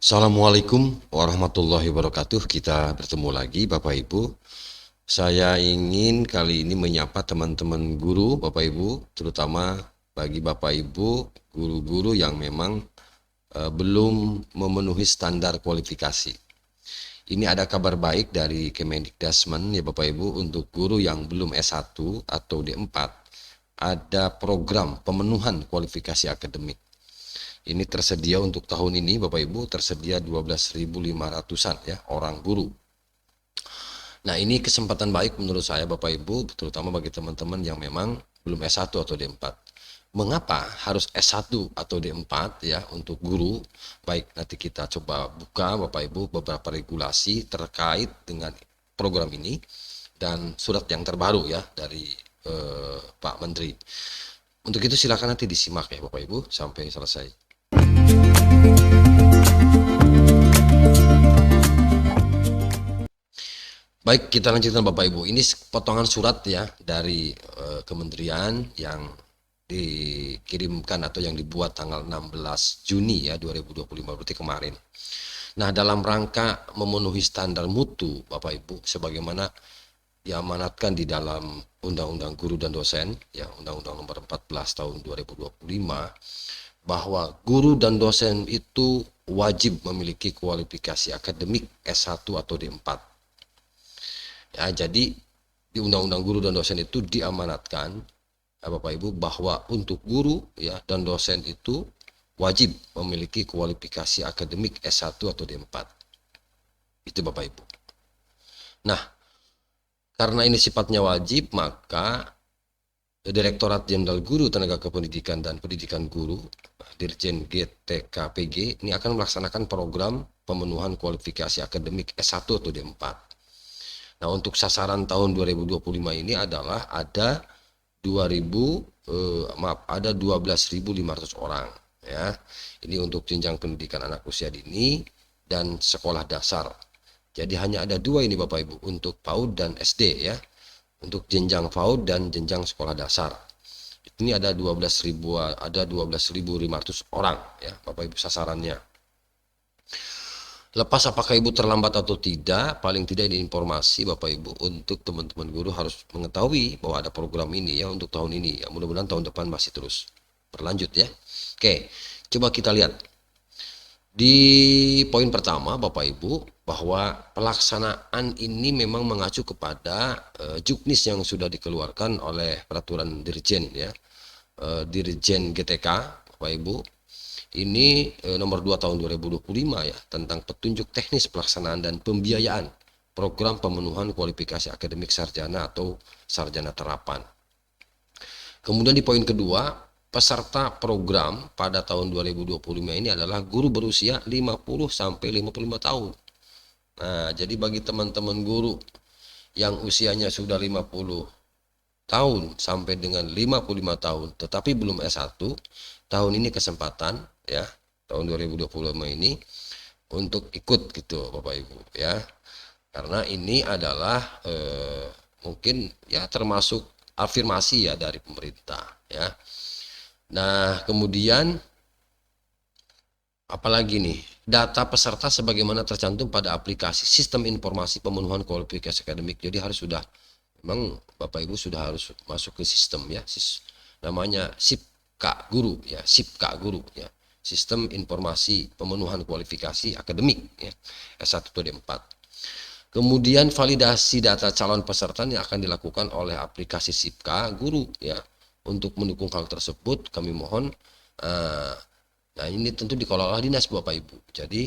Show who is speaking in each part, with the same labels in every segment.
Speaker 1: Assalamualaikum warahmatullahi wabarakatuh. Kita bertemu lagi Bapak Ibu. Saya ingin kali ini menyapa teman-teman guru Bapak Ibu, terutama bagi Bapak Ibu guru-guru yang memang belum memenuhi standar kualifikasi. Ini ada kabar baik dari Kemendikdasmen ya Bapak Ibu, untuk guru yang belum S1 atau D4 ada program pemenuhan kualifikasi akademik. Ini tersedia untuk tahun ini Bapak Ibu, tersedia 12.500-an ya orang guru. Nah, ini kesempatan baik menurut saya Bapak Ibu, terutama bagi teman-teman yang memang belum S1 atau D4. Mengapa harus S1 atau D4 ya untuk guru? Baik, nanti kita coba buka Bapak Ibu beberapa regulasi terkait dengan program ini dan surat yang terbaru ya dari Pak Menteri. Untuk itu silakan nanti disimak ya Bapak Ibu sampai selesai. Baik, kita lanjutkan Bapak Ibu. Ini potongan surat ya dari kementerian yang dikirimkan atau yang dibuat tanggal 16 Juni ya 2025, berarti kemarin. Nah, dalam rangka memenuhi standar mutu Bapak Ibu sebagaimana diamanatkan di dalam Undang-Undang Guru dan Dosen ya, Undang-Undang Nomor 14 tahun 2025, bahwa guru dan dosen itu wajib memiliki kualifikasi akademik S1 atau D4. Ya, jadi di Undang-Undang Guru dan Dosen itu diamanatkan ya, Bapak Ibu, bahwa untuk guru ya dan dosen itu wajib memiliki kualifikasi akademik S1 atau D4. Itu Bapak Ibu. Nah, karena ini sifatnya wajib, maka Direktorat Jenderal Guru Tenaga Kependidikan dan Pendidikan Guru, Dirjen GTKPG, ini akan melaksanakan program pemenuhan kualifikasi akademik S1 atau D4. Nah, untuk sasaran tahun 2025 ini adalah ada 12.500 orang ya. Ini untuk jenjang pendidikan anak usia dini dan sekolah dasar. Jadi hanya ada dua ini Bapak Ibu, untuk PAUD dan SD ya. Untuk jenjang PAUD dan jenjang sekolah dasar. Ini ada 12.500 orang ya Bapak Ibu sasarannya. Lepas apakah Ibu terlambat atau tidak, paling tidak ini informasi Bapak Ibu untuk teman-teman guru harus mengetahui bahwa ada program ini ya untuk tahun ini. Ya, mudah-mudahan tahun depan masih terus berlanjut ya. Oke, coba kita lihat. Di poin pertama Bapak Ibu, bahwa pelaksanaan ini memang mengacu kepada juknis yang sudah dikeluarkan oleh peraturan Dirjen ya. Dirjen GTK Bapak Ibu. Ini nomor 2 tahun 2025 ya, tentang petunjuk teknis pelaksanaan dan pembiayaan program pemenuhan kualifikasi akademik sarjana atau sarjana terapan. Kemudian di poin kedua, peserta program pada tahun 2025 ini adalah guru berusia 50 sampai 55 tahun. Nah, jadi bagi teman-teman guru yang usianya sudah 50 tahun sampai dengan 55 tahun tetapi belum S1, tahun ini kesempatan ya, tahun 2025 ini untuk ikut gitu Bapak Ibu ya, karena ini adalah mungkin ya termasuk afirmasi ya dari pemerintah ya. Nah, kemudian apalagi nih, data peserta sebagaimana tercantum pada aplikasi sistem informasi pemenuhan kualifikasi akademik. Jadi harus sudah, memang Bapak Ibu sudah harus masuk ke sistem ya, namanya SIPK Guru ya, SIPK Guru ya, sistem informasi pemenuhan kualifikasi akademik ya, S1 atau D4. Kemudian validasi data calon peserta yang akan dilakukan oleh aplikasi SIPK Guru ya. Untuk mendukung hal tersebut kami mohon, nah ini tentu dikelola dinas Bapak Ibu. Jadi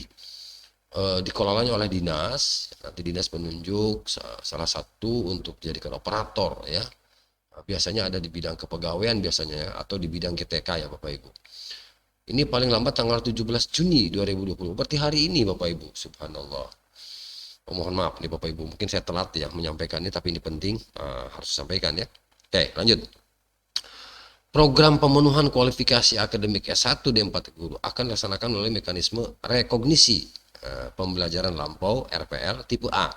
Speaker 1: dikelolanya oleh dinas, nanti dinas menunjuk salah satu untuk dijadikan operator ya. Biasanya ada di bidang kepegawaian biasanya ya, atau di bidang GTK ya Bapak Ibu. Ini paling lambat tanggal 17 Juni 2020, berarti hari ini Bapak Ibu. Subhanallah. Oh, mohon maaf nih Bapak Ibu, mungkin saya telat ya menyampaikannya, tapi ini penting, harus disampaikan ya. Oke, lanjut. Program pemenuhan kualifikasi akademik S1 D4 guru akan dilaksanakan melalui mekanisme rekognisi pembelajaran lampau RPL tipe A.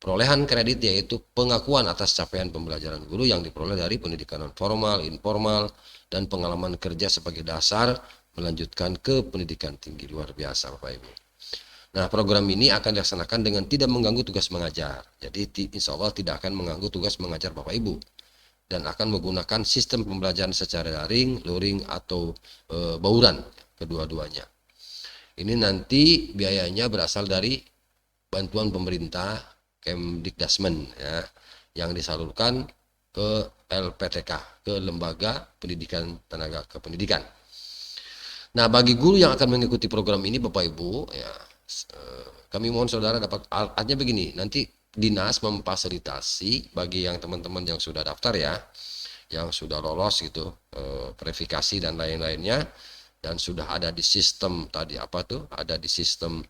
Speaker 1: Perolehan kredit yaitu pengakuan atas capaian pembelajaran guru yang diperoleh dari pendidikan non formal, informal, dan pengalaman kerja sebagai dasar melanjutkan ke pendidikan tinggi luar biasa Bapak Ibu. Nah, program ini akan dilaksanakan dengan tidak mengganggu tugas mengajar. Jadi insya Allah tidak akan mengganggu tugas mengajar Bapak Ibu, dan akan menggunakan sistem pembelajaran secara daring, luring atau bauran, kedua-duanya. Ini nanti biayanya berasal dari bantuan pemerintah Kemdikdasmen ya, yang disalurkan ke LPTK, ke Lembaga Pendidikan Tenaga Kependidikan. Nah, bagi guru yang akan mengikuti program ini Bapak Ibu ya, kami mohon saudara dapat, artinya begini, nanti dinas memfasilitasi bagi yang teman-teman yang sudah daftar ya, yang sudah lolos gitu, verifikasi dan lain-lainnya, dan sudah ada di sistem tadi apa tuh, ada di sistem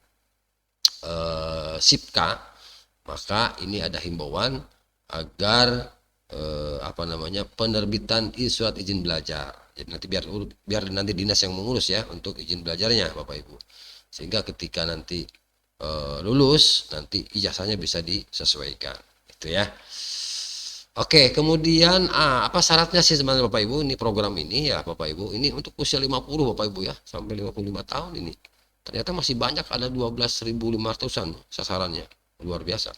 Speaker 1: SIPKA, maka ini ada himbauan agar penerbitan surat izin belajar. Jadi nanti biar nanti dinas yang mengurus ya untuk izin belajarnya Bapak Ibu, sehingga ketika nanti lulus nanti ijazahnya bisa disesuaikan itu ya. Oke, kemudian apa syaratnya sih sebenarnya Bapak Ibu, ini program ini ya Bapak Ibu, ini untuk usia 50 Bapak Ibu ya, sampai 55 tahun ini. Ternyata masih banyak, ada 12.500-an sasarannya, luar biasa.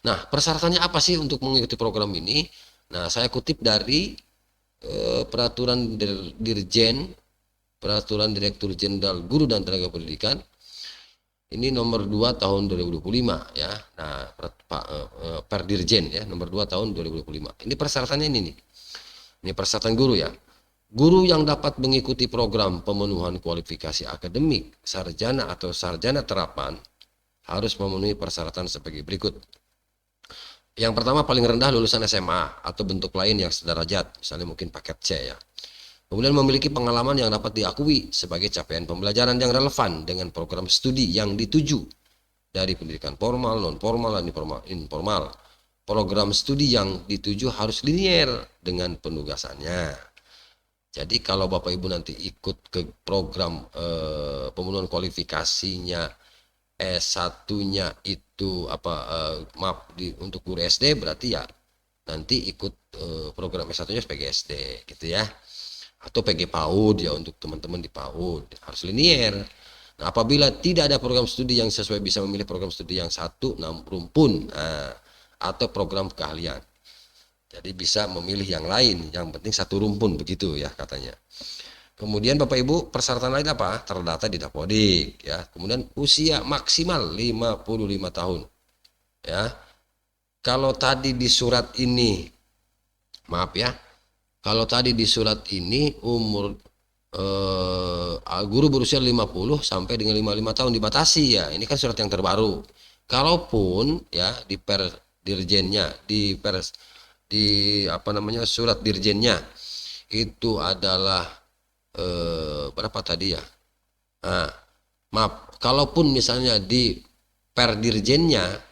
Speaker 1: Nah, persyaratannya apa sih untuk mengikuti program ini? Nah, saya kutip dari peraturan Dirjen, peraturan Direktur Jenderal Guru dan Tenaga Pendidikan. Ini nomor 2 tahun 2025 ya. Nah, per Dirjen ya, nomor 2 tahun 2025. Ini persyaratannya ini nih. Ini persyaratan guru ya. Guru yang dapat mengikuti program pemenuhan kualifikasi akademik, sarjana atau sarjana terapan harus memenuhi persyaratan sebagai berikut. Yang pertama, paling rendah lulusan SMA atau bentuk lain yang sederajat, misalnya mungkin paket C ya. Kemudian memiliki pengalaman yang dapat diakui sebagai capaian pembelajaran yang relevan dengan program studi yang dituju dari pendidikan formal, non formal, dan informal. Program studi yang dituju harus linier dengan penugasannya. Jadi kalau Bapak Ibu nanti ikut ke program pemenuhan kualifikasinya S1-nya itu untuk guru SD, berarti ya nanti ikut program S1-nya sebagai SD gitu ya. Atau PG PAUD ya, untuk teman-teman di PAUD harus linier. Nah, apabila tidak ada program studi yang sesuai, bisa memilih program studi yang satu rumpun atau program keahlian. Jadi bisa memilih yang lain, yang penting satu rumpun begitu ya katanya. Kemudian Bapak Ibu, persyaratan lain apa? Terdata di Dapodik ya. Kemudian usia maksimal 55 tahun. Ya. Kalau tadi di surat ini, maaf ya. Kalau tadi di surat ini umur guru berusia 50 sampai dengan 55 tahun dibatasi ya. Ini kan surat yang terbaru. Kalaupun ya di dirjennya, surat dirjennya itu adalah berapa tadi ya? Nah, maaf, kalaupun misalnya di perdirjennya,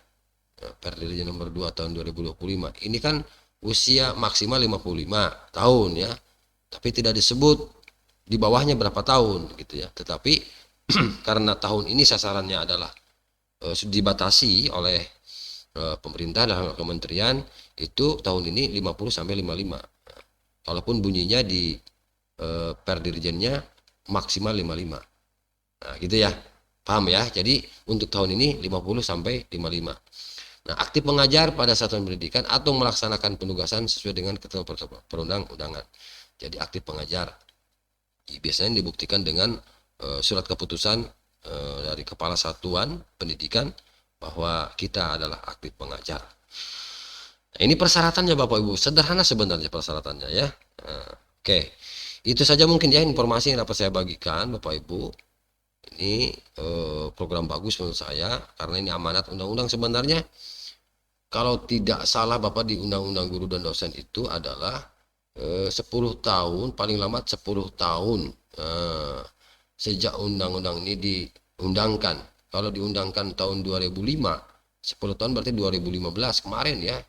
Speaker 1: perdirjen nomor 2 tahun 2025, ini kan usia maksimal 55 tahun ya, tapi tidak disebut di bawahnya berapa tahun gitu ya. Tetapi karena tahun ini sasarannya adalah dibatasi oleh pemerintah dan kementerian, itu tahun ini 50 sampai 55. Walaupun bunyinya di perdirjennya maksimal 55. Nah, gitu ya. Paham ya? Jadi untuk tahun ini 50 sampai 55. Nah, aktif mengajar pada satuan pendidikan atau melaksanakan penugasan sesuai dengan ketentuan perundang-undangan. Jadi aktif pengajar. Biasanya dibuktikan dengan surat keputusan dari Kepala Satuan Pendidikan bahwa kita adalah aktif pengajar. Nah, ini persyaratannya Bapak Ibu. Sederhana sebenarnya persyaratannya ya. Nah, oke. Itu saja mungkin ya informasi yang dapat saya bagikan Bapak Ibu. Ini program bagus menurut saya, karena ini amanat undang-undang sebenarnya. Kalau tidak salah Bapak, di Undang-Undang Guru dan Dosen itu adalah 10 tahun, paling lambat 10 tahun sejak undang-undang ini diundangkan. Kalau diundangkan tahun 2005, 10 tahun berarti 2015 kemarin ya.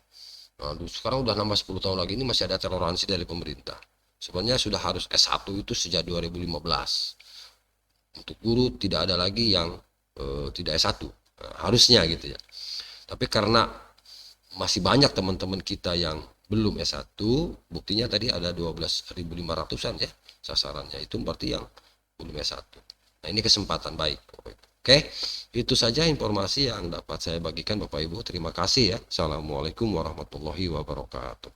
Speaker 1: Nah, sekarang udah nambah 10 tahun lagi, ini masih ada toleransi dari pemerintah. Sebenarnya sudah harus S1 itu sejak 2015. Untuk guru tidak ada lagi yang tidak S1. Nah, harusnya gitu ya. Tapi karena masih banyak teman-teman kita yang belum S1, buktinya tadi ada 12.500-an ya sasarannya, itu berarti yang belum S1. Nah, ini kesempatan baik. Oke, itu saja informasi yang dapat saya bagikan Bapak Ibu. Terima kasih ya. Assalamualaikum warahmatullahi wabarakatuh.